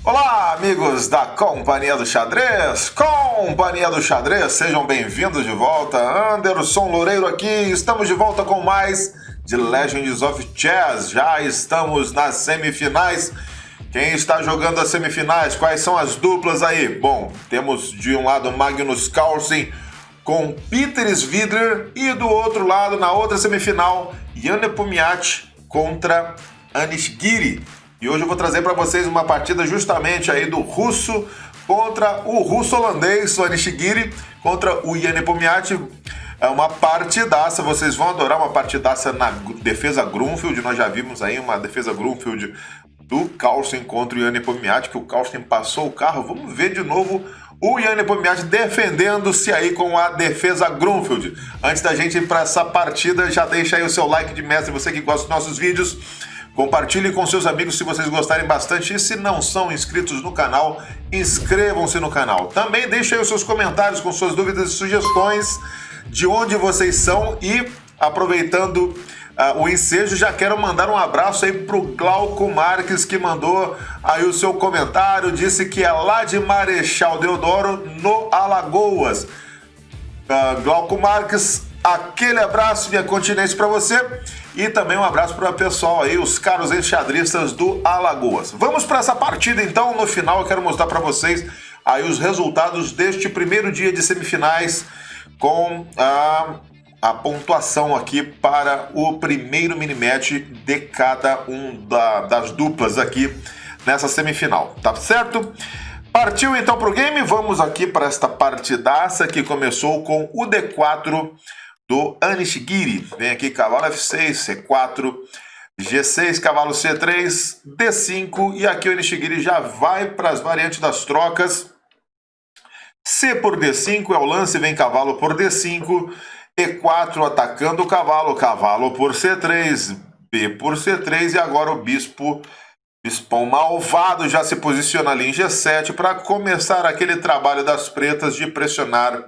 Olá, amigos da Companhia do Xadrez! Companhia do Xadrez, sejam bem-vindos de volta. Anderson Loureiro aqui, estamos de volta com mais de Legends of Chess. Já estamos nas semifinais. Quem está jogando as semifinais? Quais são as duplas aí? Bom, temos de um lado Magnus Carlsen com Peter Svidler e do outro lado, na outra semifinal, Jan Nepomniachtchi contra Anish Giri. E hoje eu vou trazer para vocês uma partida justamente aí do russo contra o russo-holandês, o Anish Giri, contra o Jan Nepomniachtchi. É uma partidaça, vocês vão adorar, uma partidaça na defesa Grunfeld. Nós já vimos aí uma defesa Grunfeld do Carlsen contra o Jan Nepomniachtchi, que o Carlsen passou o carro. Vamos ver de novo o Jan Nepomniachtchi defendendo-se aí com a defesa Grunfeld. Antes da gente ir para essa partida, já deixa aí o seu like de mestre, você que gosta dos nossos vídeos. Compartilhe com seus amigos se vocês gostarem bastante, e se não são inscritos no canal, inscrevam-se no canal. Também deixem aí os seus comentários com suas dúvidas e sugestões de onde vocês são. E aproveitando o ensejo, já quero mandar um abraço aí pro Glauco Marques, que mandou aí o seu comentário, disse que é lá de Marechal Deodoro, no Alagoas. Glauco Marques, aquele abraço, minha continência para você, e também um abraço para o pessoal aí, os caros enxadristas do Alagoas. Vamos para essa partida então. No final eu quero mostrar para vocês aí os resultados deste primeiro dia de semifinais, com a pontuação aqui para o primeiro mini-match de cada das duplas aqui nessa semifinal, tá certo? Partiu então para o game, vamos aqui para esta partidaça que começou com o D4 do Anish Giri. Vem aqui cavalo F6, C4, G6, cavalo C3, D5, e aqui o Anish Giri já vai para as variantes das trocas. C por D5 é o lance, vem cavalo por D5, E4 atacando o cavalo, cavalo por C3, B por C3, e agora o bispão malvado já se posiciona ali em G7 para começar aquele trabalho das pretas de pressionar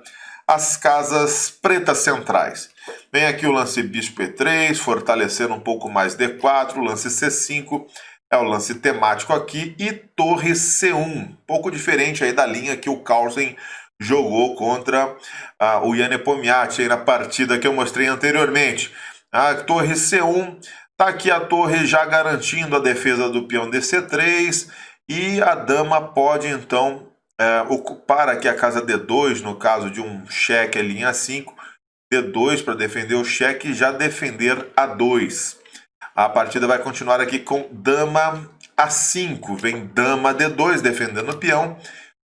as casas pretas centrais. Vem aqui o lance bispo E3, fortalecendo um pouco mais D4, o lance C5 é o lance temático aqui, e torre C1, um pouco diferente aí da linha que o Carlsen jogou contra o Jan Nepomniachtchi aí na partida que eu mostrei anteriormente. A torre C1, tá aqui a torre já garantindo a defesa do peão DC3, e a dama pode então ocupar aqui a casa D2, no caso de um cheque ali em A5, D2 para defender o cheque e já defender A2. A partida vai continuar aqui com dama A5, vem dama D2 defendendo o peão.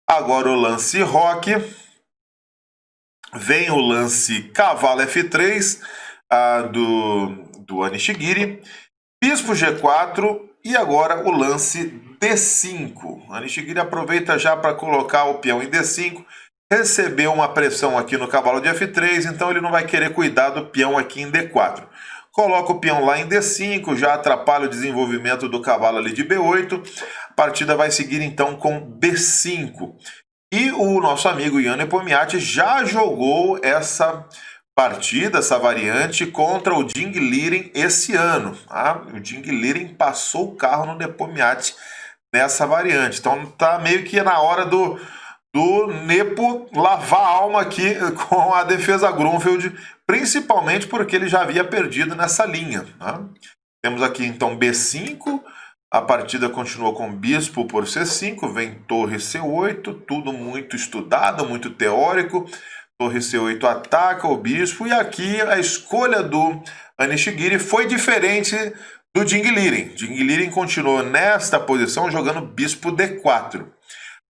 Agora o lance roque, vem o lance cavalo F3 do Anish Giri, bispo G4 e agora o lance D5. Anish Giri aproveita já para colocar o peão em D5, recebeu uma pressão aqui no cavalo de F3, então ele não vai querer cuidar do peão aqui em D4. Coloca o peão lá em D5, já atrapalha o desenvolvimento do cavalo ali de B8. A partida vai seguir então com B5. E o nosso amigo Jan Nepomniachtchi já jogou essa partida, essa variante, contra o Ding Liren esse ano. Tá? O Ding Liren passou o carro no Nepomniachtchi nessa variante. Então tá meio que na hora do Nepo lavar a alma aqui com a defesa Grunfeld, principalmente porque ele já havia perdido nessa linha. Tá? Temos aqui então B5, a partida continuou com bispo por C5, vem torre C8, tudo muito estudado, muito teórico. Torre C8 ataca o bispo, e aqui a escolha do Anish Giri foi diferente do Ding Liren. Ding Liren continuou nesta posição jogando bispo D4.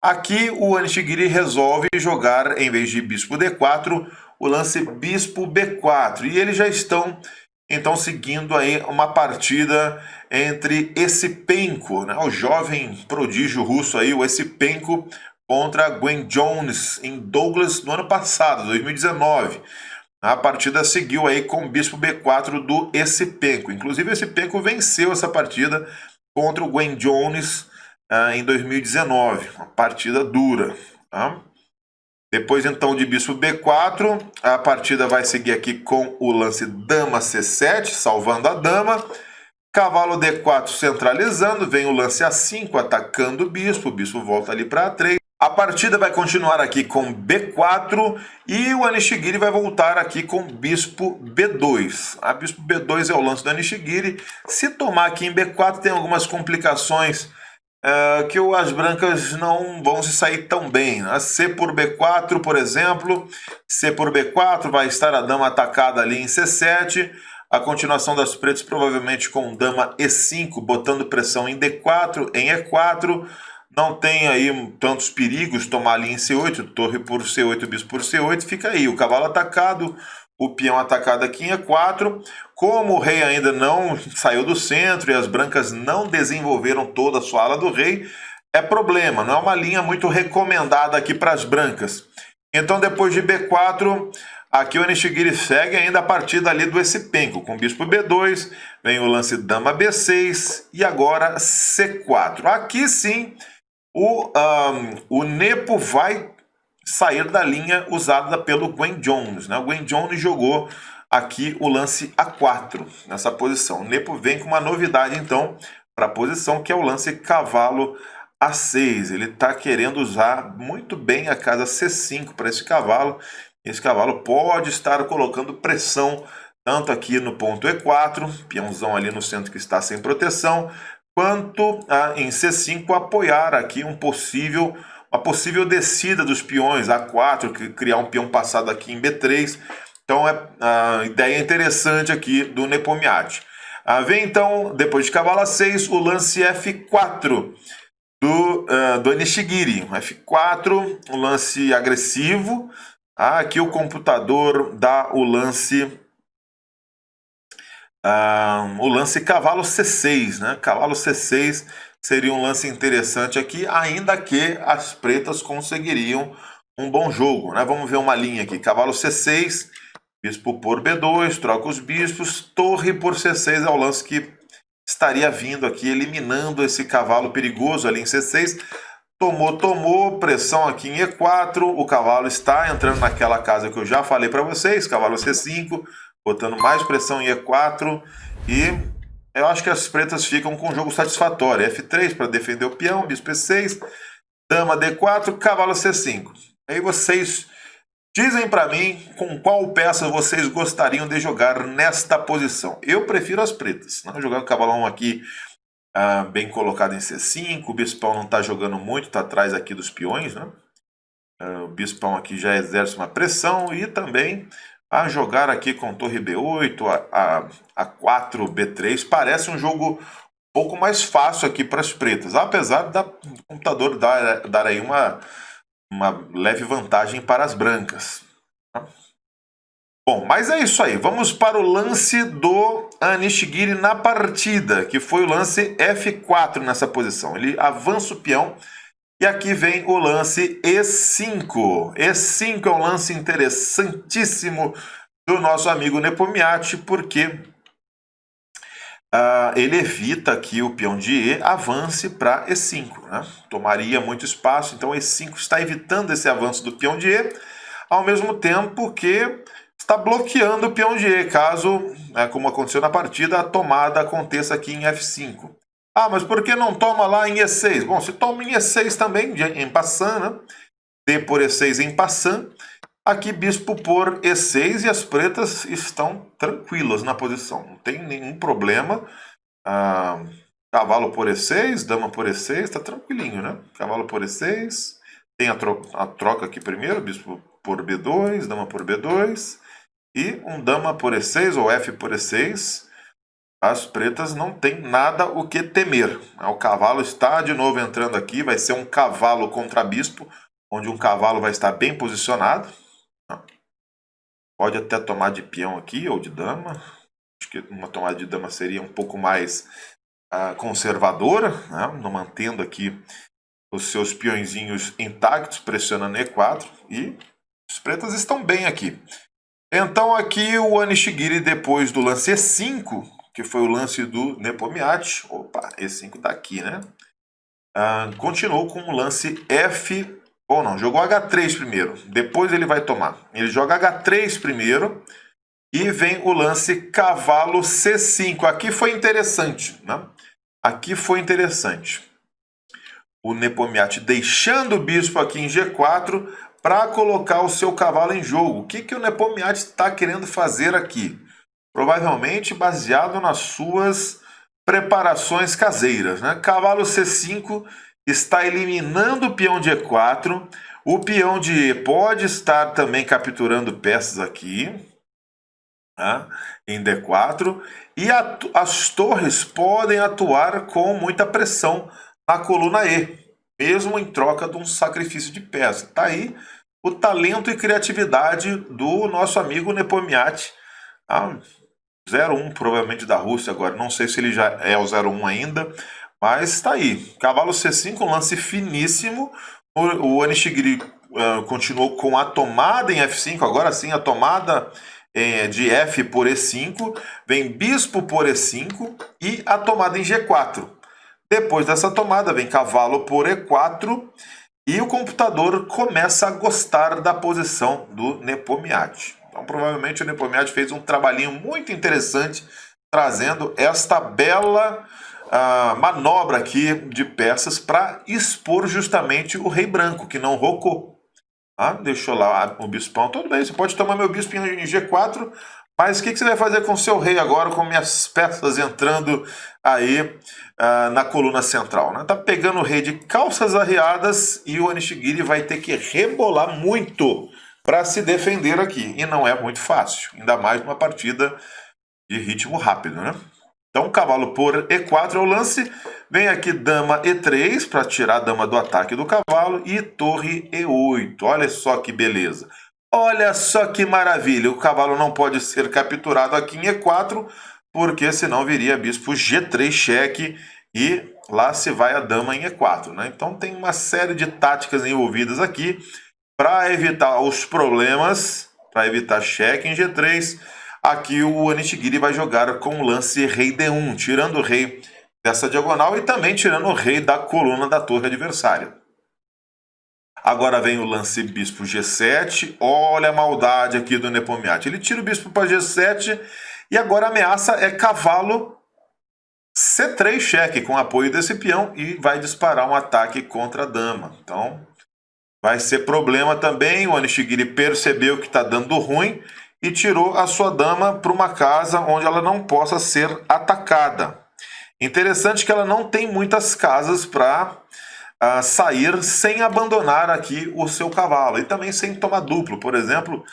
Aqui o Anish Giri resolve jogar, em vez de bispo D4, o lance bispo B4. E eles já estão então seguindo aí uma partida entre Esipenko, né, o jovem prodígio russo aí, o Esipenko, contra Gwen Jones em Douglas no ano passado, 2019. A partida seguiu aí com bispo B4 do Esipenko. Inclusive o Esipenko venceu essa partida contra o Gwen Jones em 2019, uma partida dura. Tá? Depois então de bispo B4, a partida vai seguir aqui com o lance dama C7, salvando a dama. Cavalo D4 centralizando, vem o lance A5 atacando o bispo volta ali para A3. A partida vai continuar aqui com B4 e o Nishigiri vai voltar aqui com bispo B2. A bispo B2 é o lance do Nishigiri. Se tomar aqui em B4 tem algumas complicações que as brancas não vão se sair tão bem. Né? C por B4, por exemplo. C por B4 vai estar a dama atacada ali em C7. A continuação das pretas provavelmente com dama E5, botando pressão em D4, em E4. Não tem aí tantos perigos tomar ali em C8, torre por C8, bispo por C8, fica aí o cavalo atacado, o peão atacado aqui em E4. Como o rei ainda não saiu do centro e as brancas não desenvolveram toda a sua ala do rei, é problema, não é uma linha muito recomendada aqui para as brancas. Então depois de B4, aqui o Nishigiri segue ainda a partida ali do Essipenko, com bispo B2, vem o lance dama B6 e agora C4. Aqui sim o Nepo vai sair da linha usada pelo Gwen Jones. Né? O Gwen Jones jogou aqui o lance A4 nessa posição. O Nepo vem com uma novidade então para a posição, que é o lance cavalo A6. Ele está querendo usar muito bem a casa C5 para esse cavalo. Esse cavalo pode estar colocando pressão tanto aqui no ponto E4, peãozão ali no centro que está sem proteção, quanto em C5 apoiar aqui uma possível descida dos peões, A4, criar um peão passado aqui em B3. Então é a ideia interessante aqui do Nepomniachtchi. Vem então, depois de cavalo A6, o lance F4 do Nishigiri. F4, um lance agressivo. Aqui o computador dá o lance cavalo C6, né? Cavalo C6 seria um lance interessante aqui, ainda que as pretas conseguiriam um bom jogo, né? Vamos ver uma linha aqui, cavalo C6, bispo por B2, troca os bispos, torre por C6 é o lance que estaria vindo aqui, eliminando esse cavalo perigoso ali em C6. Tomou, pressão aqui em E4, o cavalo está entrando naquela casa que eu já falei para vocês, cavalo C5, botando mais pressão em E4, e eu acho que as pretas ficam com um jogo satisfatório. F3 para defender o peão, bispo E6, dama D4, cavalo C5. Aí vocês dizem para mim com qual peça vocês gostariam de jogar nesta posição. Eu prefiro as pretas, né? Jogar o cavalão aqui bem colocado em C5, o bispão não está jogando muito, está atrás aqui dos peões, né? O bispão aqui já exerce uma pressão e também a jogar aqui com torre B8, A4, B3, parece um jogo um pouco mais fácil aqui para as pretas, apesar do computador dar aí uma leve vantagem para as brancas. Bom, mas é isso aí. Vamos para o lance do Nishigiri na partida, que foi o lance F4 nessa posição. Ele avança o peão e aqui vem o lance E5. E5 é um lance interessantíssimo do nosso amigo Nepomniachtchi, porque ele evita que o peão de E avance para E5. Né? Tomaria muito espaço, então E5 está evitando esse avanço do peão de E, ao mesmo tempo que está bloqueando o peão de E, caso, como aconteceu na partida, a tomada aconteça aqui em F5. Mas por que não toma lá em E6? Bom, se toma em E6 também, em passant, né? D por E6 em passant. Aqui bispo por E6 e as pretas estão tranquilas na posição. Não tem nenhum problema. Cavalo por E6, dama por E6, está tranquilinho, né? Cavalo por E6. Tem a troca aqui primeiro, bispo por B2, dama por B2. E um dama por E6 ou F por E6, as pretas não tem nada o que temer. O cavalo está de novo entrando aqui, vai ser um cavalo contra bispo, onde um cavalo vai estar bem posicionado. Pode até tomar de peão aqui ou de dama. Acho que uma tomada de dama seria um pouco mais conservadora, né? Não mantendo aqui os seus peõezinhos intactos, pressionando E4. E as pretas estão bem aqui. Então aqui o Nishigiri, depois do lance E5, que foi o lance do Nepomniachtchi, E5 tá aqui, né? Continuou com o lance F, jogou H3 primeiro, depois ele vai tomar. Ele joga H3 primeiro, E vem o lance cavalo C5. Aqui foi interessante, né? Aqui foi interessante. O Nepomniachtchi deixando o bispo aqui em G4 para colocar o seu cavalo em jogo. O que o Nepomniachtchi está querendo fazer aqui? Provavelmente baseado nas suas preparações caseiras, né? Cavalo C5 está eliminando o peão de E4. O peão de E pode estar também capturando peças aqui, né, em D4. E as torres podem atuar com muita pressão na coluna E, mesmo em troca de um sacrifício de peça. Está aí o talento e criatividade do nosso amigo Nepomniachtchi. 01, provavelmente da Rússia agora. Não sei se ele já é o 01 ainda, mas está aí. Cavalo C5, um lance finíssimo. O Onishigiri continuou com a tomada em F5. Agora sim, a tomada de F por E5. Vem bispo por E5 e a tomada em G4. Depois dessa tomada, vem cavalo por E4. E o computador começa a gostar da posição do Nepomniachtchi. Então, provavelmente, o Nepomniachtchi fez um trabalhinho muito interessante, trazendo esta bela manobra aqui de peças para expor justamente o rei branco, que não rocou. Deixou lá o bispão. Tudo bem, você pode tomar meu bispo em G4, mas o que você vai fazer com o seu rei agora, com minhas peças entrando aí na coluna central? Né? Tá pegando o rei de calças arriadas e o Onishigiri vai ter que rebolar muito para se defender aqui. E não é muito fácil, ainda mais numa partida de ritmo rápido, né? Então, cavalo por E4 é o lance. Vem aqui dama E3 para tirar a dama do ataque do cavalo e torre E8. Olha só que beleza. Olha só que maravilha. O cavalo não pode ser capturado aqui em E4, porque senão viria bispo G3 cheque e lá se vai a dama em E4, né? Então tem uma série de táticas envolvidas aqui para evitar os problemas, para evitar cheque em G3. Aqui o Onishigiri vai jogar com o lance rei D1, tirando o rei dessa diagonal e também tirando o rei da coluna da torre adversária. Agora vem o lance bispo G7. Olha a maldade aqui do Nepomniachtchi. Ele tira o bispo para G7 e agora a ameaça é cavalo C3 cheque com apoio desse peão e vai disparar um ataque contra a dama. Então vai ser problema também. O Onishigiri percebeu que está dando ruim e tirou a sua dama para uma casa onde ela não possa ser atacada. Interessante que ela não tem muitas casas para sair sem abandonar aqui o seu cavalo. E também sem tomar duplo. Por exemplo,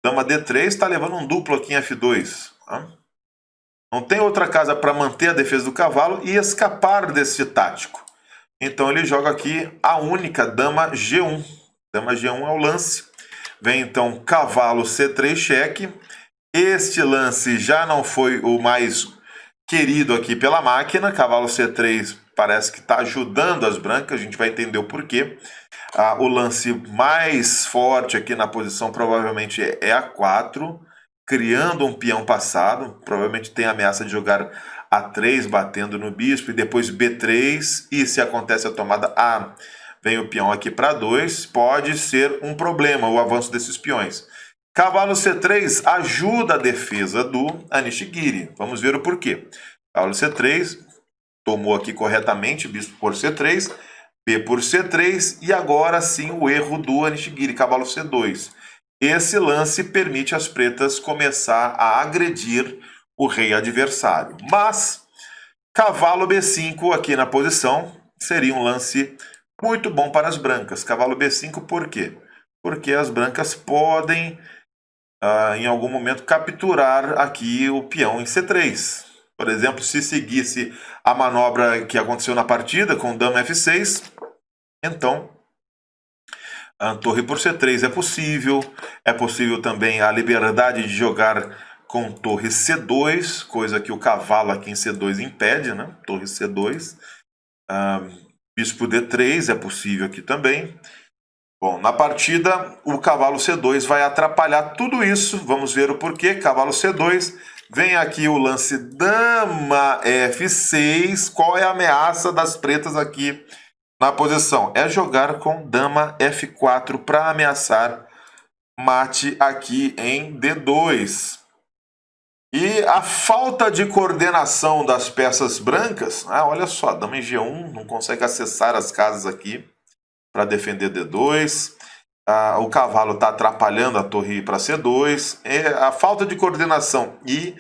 dama D3 está levando um duplo aqui em F2. Tá? Não tem outra casa para manter a defesa do cavalo e escapar desse tático. Então ele joga aqui a única dama G1. Dama G1 é o lance. Vem então cavalo C3 cheque. Este lance já não foi o mais querido aqui pela máquina. Cavalo C3 parece que está ajudando as brancas. A gente vai entender o porquê. O lance mais forte aqui na posição provavelmente é A4. Criando um peão passado. Provavelmente tem a ameaça de jogar A3 batendo no bispo. E depois B3. E se acontece a tomada A, vem o peão aqui para 2. Pode ser um problema o avanço desses peões. Cavalo C3 ajuda a defesa do Onishigiri. Vamos ver o porquê. Cavalo C3 tomou aqui corretamente, bispo por C3, B por C3 e agora sim o erro do Onishigiri, cavalo C2. Esse lance permite às pretas começar a agredir o rei adversário. Mas cavalo B5 aqui na posição seria um lance muito bom para as brancas. Cavalo B5 por quê? Porque as brancas podem em algum momento capturar aqui o peão em C3. Por exemplo, se seguisse a manobra que aconteceu na partida com dama F6, então a torre por C3 é possível. É possível também a liberdade de jogar com torre C2, coisa que o cavalo aqui em C2 impede, né? Torre C2. Bispo D3 é possível aqui também. Bom, na partida, o cavalo C2 vai atrapalhar tudo isso. Vamos ver o porquê. Cavalo C2. Vem aqui o lance dama F6. Qual é a ameaça das pretas aqui na posição? É jogar com dama F4 para ameaçar mate aqui em D2. E a falta de coordenação das peças brancas, olha só, a dama em G1 não consegue acessar as casas aqui para defender D2. O cavalo está atrapalhando a torre para C2. A falta de coordenação e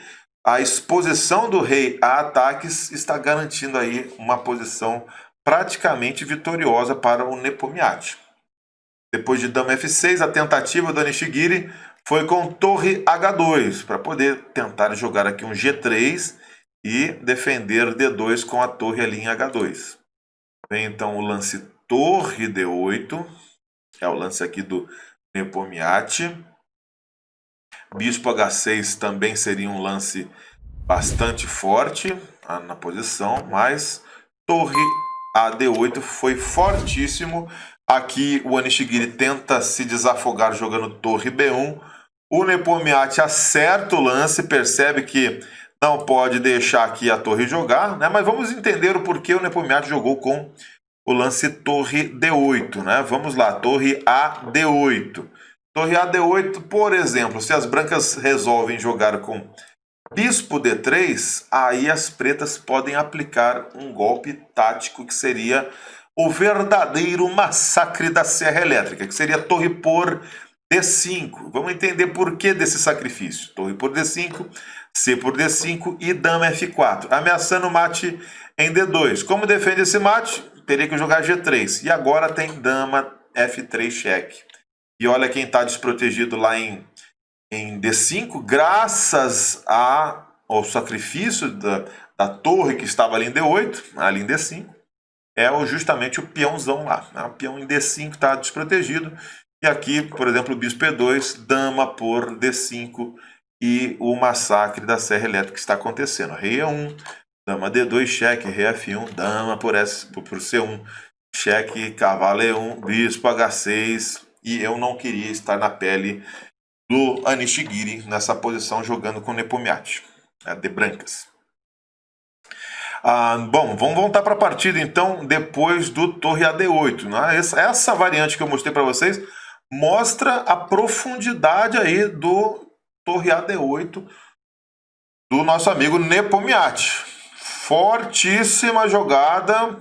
a exposição do rei a ataques está garantindo aí uma posição praticamente vitoriosa para o Nepomniachtchi. Depois de dama F6, a tentativa do Nishigiri foi com torre H2, para poder tentar jogar aqui um G3 e defender D2 com a torre ali em H2. Vem então o lance torre D8, é o lance aqui do Nepomniachtchi. Bispo H6 também seria um lance bastante forte na posição, mas torre AD8 foi fortíssimo. Aqui o Nishigiri tenta se desafogar jogando torre B1. O Nepomniachtchi acerta o lance, percebe que não pode deixar aqui a torre jogar, né? Mas vamos entender o porquê o Nepomniachtchi jogou com o lance torre D8, né? Vamos lá, torre AD8. Torre AD8, por exemplo, se as brancas resolvem jogar com bispo D3, aí as pretas podem aplicar um golpe tático que seria o verdadeiro massacre da Serra Elétrica, que seria torre por D5. Vamos entender por que desse sacrifício. Torre por D5, C por D5 e dama F4, ameaçando o mate em D2. Como defende esse mate? Teria que jogar G3. E agora tem dama F3 cheque. E olha quem está desprotegido lá em D5, graças ao sacrifício da torre que estava ali em D8, ali em D5, é justamente o peãozão lá. Né? O peão em D5 está desprotegido. E aqui, por exemplo, o bispo E2, dama por D5 e o massacre da Serra Elétrica está acontecendo. Rei E1, dama D2, cheque, rei F1, dama por C1, cheque, cavalo E1, bispo H6. E eu não queria estar na pele do Nishigiri nessa posição jogando com Nepomniachtchi, de brancas. Bom, vamos voltar para a partida então depois do torre AD8. Né? Essa variante que eu mostrei para vocês mostra a profundidade aí do torre AD8 do nosso amigo Nepomniachtchi. Fortíssima jogada.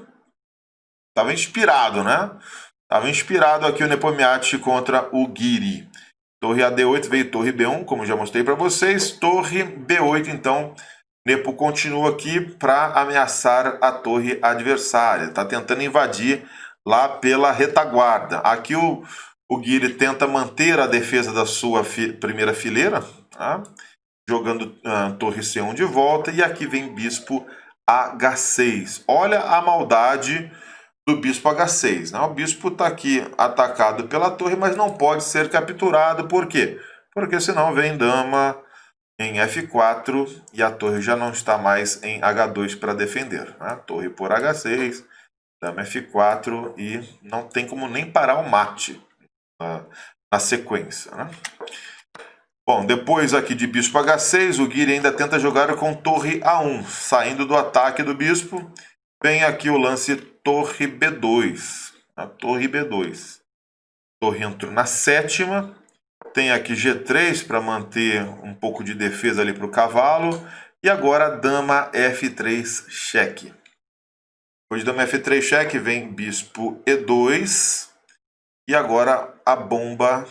Estava inspirado, né? Estava inspirado aqui o Nepomniachtchi contra o Giri. Torre AD8 veio torre B1, como já mostrei para vocês. Torre B8, então, Nepo continua aqui para ameaçar a torre adversária. Está tentando invadir lá pela retaguarda. Aqui o Giri tenta manter a defesa da sua primeira fileira, tá? Jogando torre C1 de volta. E aqui vem bispo H6. Olha a maldade do bispo H6. Né? O bispo está aqui atacado pela torre, mas não pode ser capturado. Por quê? Porque senão vem dama em F4 e a torre já não está mais em H2 para defender. Né? Torre por H6, dama F4 e não tem como nem parar o mate na sequência. Né? Bom, depois aqui de bispo H6, o Giri ainda tenta jogar com torre A1, saindo do ataque do bispo. Vem aqui o lance torre B2. A torre B2. Torre entrou na sétima. Tem aqui G3 para manter um pouco de defesa ali para o cavalo. E agora dama F3 cheque. Depois de dama F3 cheque vem bispo E2. E agora a bomba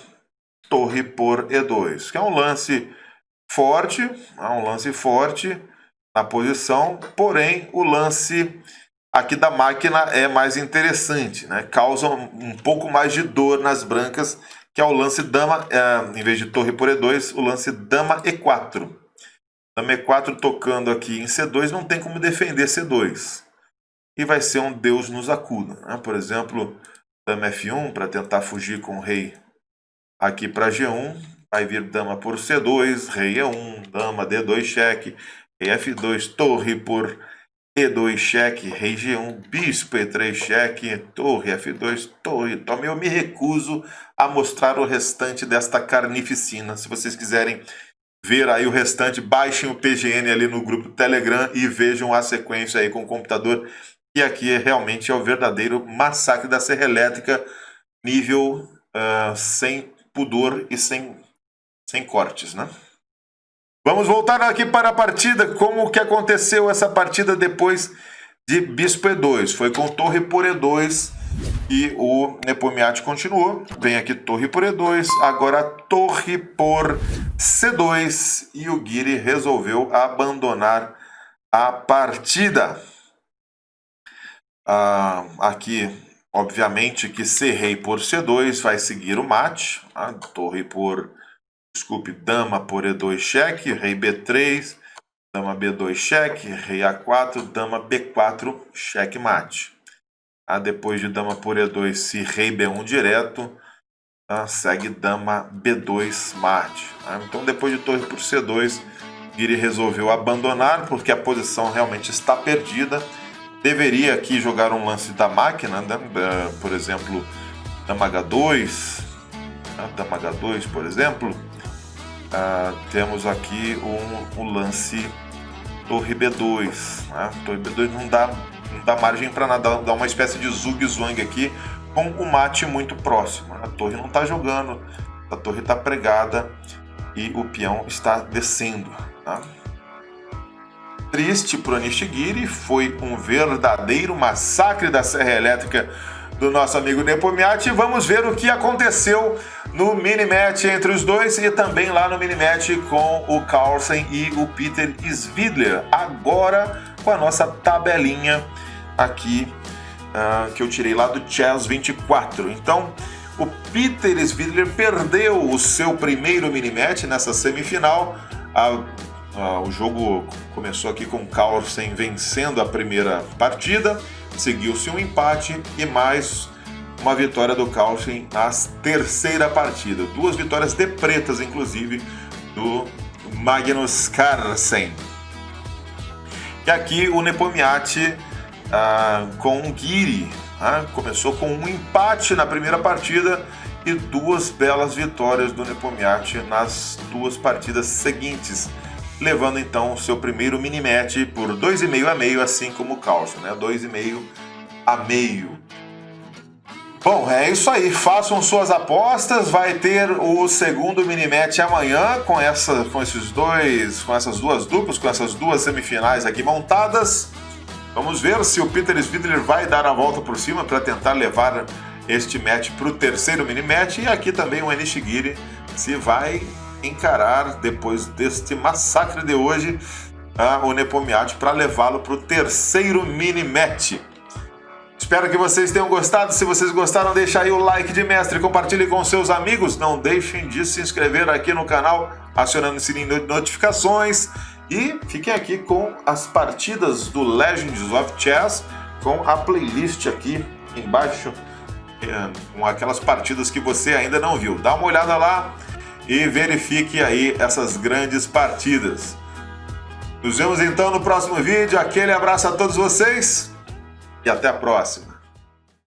torre por E2. Que é um lance forte. Na posição. Porém, o lance aqui da máquina é mais interessante, né? Causa um pouco mais de dor nas brancas, que é o lance dama, em vez de torre por E2, o lance dama E4. Dama E4 tocando aqui em C2, não tem como defender C2. E vai ser um Deus nos acuda. Né? Por exemplo, dama F1 para tentar fugir com o rei aqui para G1. Vai vir dama por C2, rei E1, dama D2 cheque, rei F2, torre por E2 cheque, rei G1, bispo E3 cheque, torre F2, torre. Tome, eu me recuso a mostrar o restante desta carnificina. Se vocês quiserem ver aí o restante, baixem o PGN ali no grupo Telegram e vejam a sequência aí com o computador. E aqui realmente é o verdadeiro massacre da Serra Elétrica, nível sem pudor e sem cortes, né? Vamos voltar aqui para a partida, como que aconteceu essa partida depois de bispo E2. Foi com torre por E2 e o Nepomniachtchi continuou. Vem aqui torre por E2, agora torre por C2 e o Guiri resolveu abandonar a partida. Aqui, obviamente, que se rei por C2 vai seguir o mate. Dama por E2 cheque, rei B3, dama B2 cheque, rei A4, dama B4 cheque mate. Depois de dama por E2, se rei B1 direto, segue dama B2 mate. Então depois de torre por C2, Guiri resolveu abandonar porque a posição realmente está perdida. Deveria aqui jogar um lance da máquina, né? Por exemplo, dama H2, dama H2, por exemplo. Temos aqui um lance torre B2. Torre B2 não dá margem para nada, dá uma espécie de zug-zang aqui com o mate muito próximo. A torre não está jogando, a torre está pregada e o peão está descendo. Triste para o Nishigiri, foi um verdadeiro massacre da serra elétrica do nosso amigo Nepomniachtchi. Vamos ver o que aconteceu no mini-match entre os dois e também lá no mini-match com o Carlsen e o Peter Svidler. Agora com a nossa tabelinha aqui que eu tirei lá do Chess 24. Então o Peter Svidler perdeu o seu primeiro mini-match nessa semifinal. O jogo começou aqui com o Carlsen vencendo a primeira partida, seguiu-se um empate e mais uma vitória do Carlsen na terceira partida. 2 vitórias de pretas, inclusive, do Magnus Carlsen. E aqui o Nepomniachtchi com o Guiri. Começou com um empate na primeira partida e 2 belas vitórias do Nepomniachtchi nas 2 partidas seguintes, levando então o seu primeiro mini-match por 2,5 a meio, assim como o Carlsen, 2,5 a meio. Bom, é isso aí, façam suas apostas, vai ter o segundo mini-match amanhã com essas 2 duplas, com essas 2 semifinais aqui montadas. Vamos ver se o Peter Svidler vai dar a volta por cima para tentar levar este match para o terceiro mini-match, e aqui também o Nishigiri se vai encarar, depois deste massacre de hoje, o Nepomniachtchi para levá-lo para o terceiro mini-match. Espero que vocês tenham gostado. Se vocês gostaram, deixa aí o like de mestre, compartilhe com seus amigos. Não deixem de se inscrever aqui no canal, acionando o sininho de notificações. E fiquem aqui com as partidas do Legends of Chess, com a playlist aqui embaixo, com aquelas partidas que você ainda não viu. Dá uma olhada lá e verifique aí essas grandes partidas. Nos vemos então no próximo vídeo. Aquele abraço a todos vocês e até a próxima.